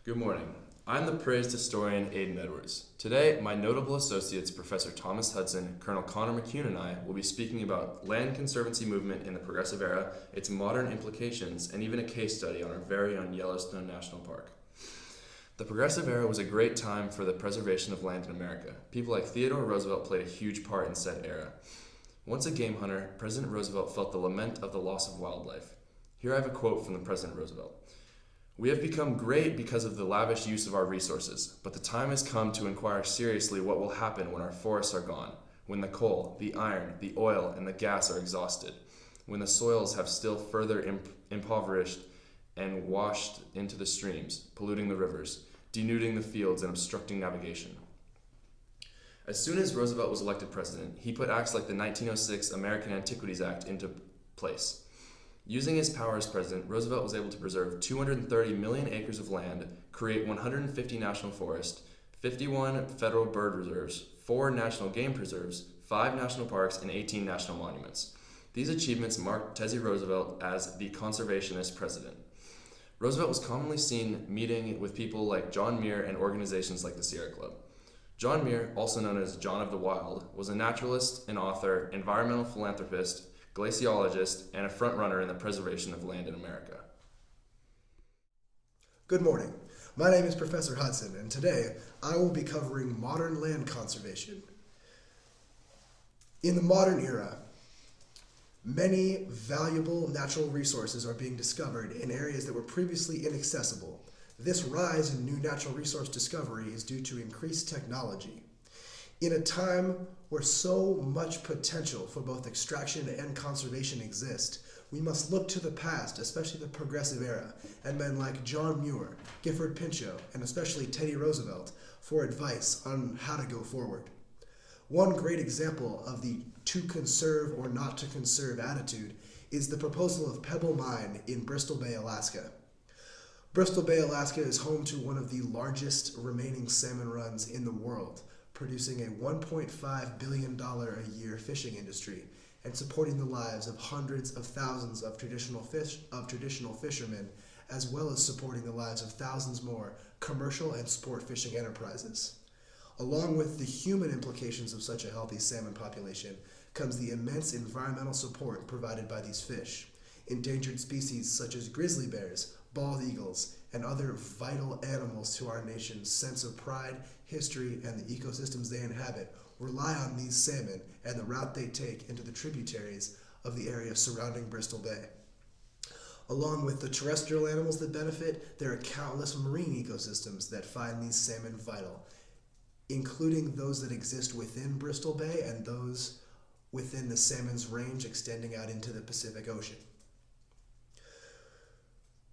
Good morning. I'm the praised historian Aidan Edwards. Today, my notable associates, Professor Thomas Hudson, Colonel Connor McCune, and I will be speaking about land conservancy movement in the Progressive Era, its modern implications, and even a case study on our very own Yellowstone National Park. The Progressive Era was a great time for the preservation of land in America. People like Theodore Roosevelt played a huge part in said era. Once a game hunter, President Roosevelt felt the lament of the loss of wildlife. Here I have a quote from the President Roosevelt. "We have become great because of the lavish use of our resources, but the time has come to inquire seriously what will happen when our forests are gone, when the coal, the iron, the oil, and the gas are exhausted, when the soils have still further impoverished and washed into the streams, polluting the rivers, denuding the fields, and obstructing navigation." As soon as Roosevelt was elected president, he put acts like the 1906 American Antiquities Act into place. Using his power as president, Roosevelt was able to preserve 230 million acres of land, create 150 national forests, 51 federal bird reserves, 4 national game preserves, 5 national parks, and 18 national monuments. These achievements marked Teddy Roosevelt as the conservationist president. Roosevelt was commonly seen meeting with people like John Muir and organizations like the Sierra Club. John Muir, also known as John of the Wild, was a naturalist, an author, environmental philanthropist, glaciologist, and a frontrunner in the preservation of land in America. Good morning. My name is Professor Hudson, and today I will be covering modern land conservation. In the modern era, many valuable natural resources are being discovered in areas that were previously inaccessible. This rise in new natural resource discovery is due to increased technology. In a time where so much potential for both extraction and conservation exist, we must look to the past, especially the Progressive Era, and men like John Muir, Gifford Pinchot, and especially Teddy Roosevelt for advice on how to go forward. One great example of the to conserve or not to conserve attitude is the proposal of Pebble Mine in Bristol Bay, Alaska. Bristol Bay, Alaska is home to one of the largest remaining salmon runs in the world, producing a $1.5 billion a year fishing industry and supporting the lives of hundreds of thousands of traditional fishermen, as well as supporting the lives of thousands more commercial and sport fishing enterprises. Along with the human implications of such a healthy salmon population comes the immense environmental support provided by these fish. Endangered species such as grizzly bears, bald eagles, and other vital animals to our nation's sense of pride, history, and the ecosystems they inhabit rely on these salmon and the route they take into the tributaries of the area surrounding Bristol Bay. Along with the terrestrial animals that benefit, there are countless marine ecosystems that find these salmon vital, including those that exist within Bristol Bay and those within the salmon's range extending out into the Pacific Ocean.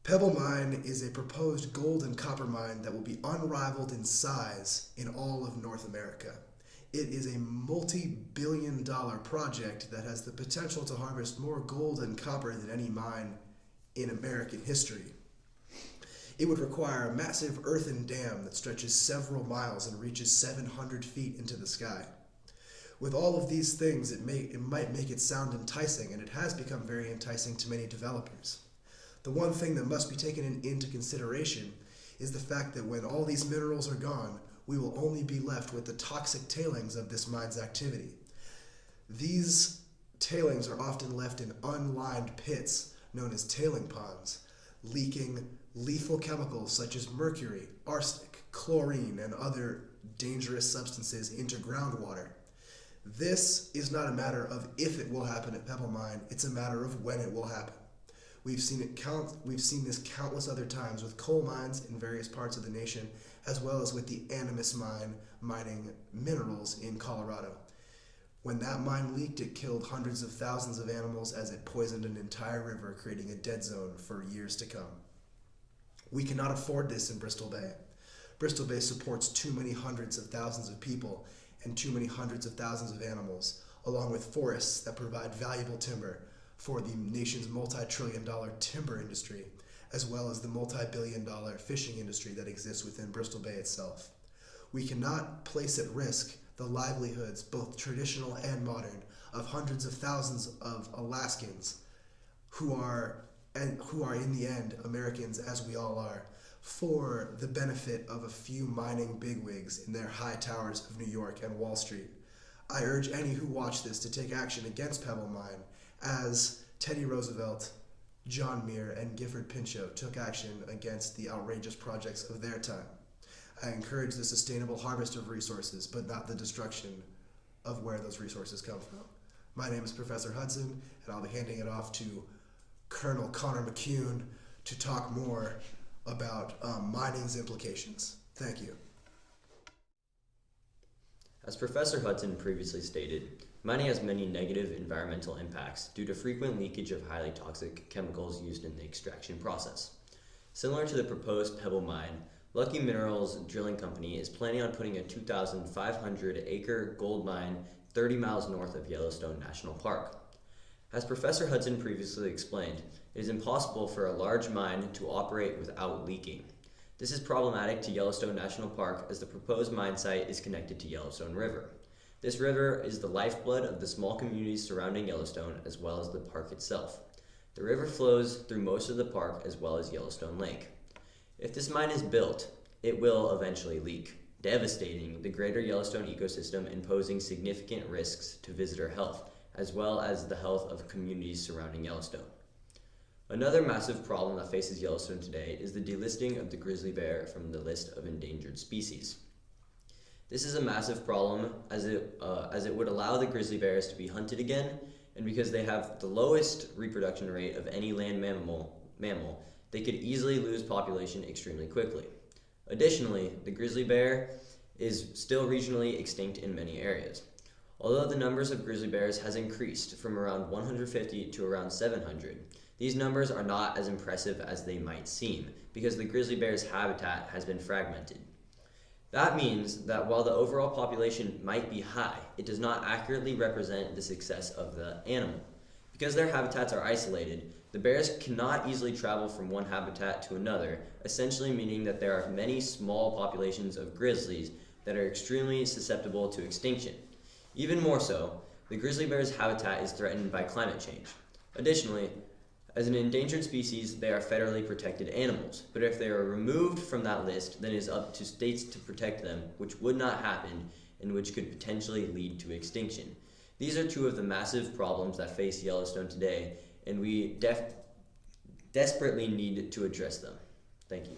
Pebble Mine is a proposed gold and copper mine that will be unrivaled in size in all of North America. It is a multi-billion-dollar project that has the potential to harvest more gold and copper than any mine in American history. It would require a massive earthen dam that stretches several miles and reaches 700 feet into the sky. With all of these things, it might make it sound enticing, and it has become very enticing to many developers. The one thing that must be taken into consideration is the fact that when all these minerals are gone, we will only be left with the toxic tailings of this mine's activity. These tailings are often left in unlined pits known as tailing ponds, leaking lethal chemicals such as mercury, arsenic, chlorine, and other dangerous substances into groundwater. This is not a matter of if it will happen at Pebble Mine, it's a matter of when it will happen. We've seen this countless other times with coal mines in various parts of the nation, as well as with the Animus mine mining minerals in Colorado. When that mine leaked, it killed hundreds of thousands of animals as it poisoned an entire river, creating a dead zone for years to come. We cannot afford this in Bristol Bay. Bristol Bay supports too many hundreds of thousands of people and too many hundreds of thousands of animals, along with forests that provide valuable timber for the nation's multi-trillion-dollar timber industry, as well as the multi-billion-dollar fishing industry that exists within Bristol Bay itself. We cannot place at risk the livelihoods, both traditional and modern, of hundreds of thousands of Alaskans who are in the end Americans, as we all are, for the benefit of a few mining bigwigs in their high towers of New York and Wall Street. I urge any who watch this to take action against Pebble Mine, as Teddy Roosevelt, John Muir, and Gifford Pinchot took action against the outrageous projects of their time. I encourage the sustainable harvest of resources, but not the destruction of where those resources come from. My name is Professor Hudson, and I'll be handing it off to Colonel Connor McCune to talk more about mining's implications. Thank you. As Professor Hudson previously stated, mining has many negative environmental impacts due to frequent leakage of highly toxic chemicals used in the extraction process. Similar to the proposed Pebble Mine, Lucky Minerals Drilling Company is planning on putting a 2,500-acre gold mine 30 miles north of Yellowstone National Park. As Professor Hudson previously explained, it is impossible for a large mine to operate without leaking. This is problematic to Yellowstone National Park as the proposed mine site is connected to Yellowstone River. This river is the lifeblood of the small communities surrounding Yellowstone as well as the park itself. The river flows through most of the park as well as Yellowstone Lake. If this mine is built, it will eventually leak, devastating the greater Yellowstone ecosystem and posing significant risks to visitor health, as well as the health of communities surrounding Yellowstone. Another massive problem that faces Yellowstone today is the delisting of the grizzly bear from the list of endangered species. This is a massive problem as it would allow the grizzly bears to be hunted again, and because they have the lowest reproduction rate of any land mammal, they could easily lose population extremely quickly. Additionally, the grizzly bear is still regionally extinct in many areas. Although the numbers of grizzly bears has increased from around 150 to around 700, these numbers are not as impressive as they might seem because the grizzly bear's habitat has been fragmented. That means that while the overall population might be high, it does not accurately represent the success of the animal. Because their habitats are isolated, the bears cannot easily travel from one habitat to another, essentially meaning that there are many small populations of grizzlies that are extremely susceptible to extinction. Even more so, the grizzly bear's habitat is threatened by climate change. Additionally, as an endangered species, they are federally protected animals, but if they are removed from that list, then it is up to states to protect them, which would not happen and which could potentially lead to extinction. These are two of the massive problems that face Yellowstone today, and we desperately need to address them. Thank you.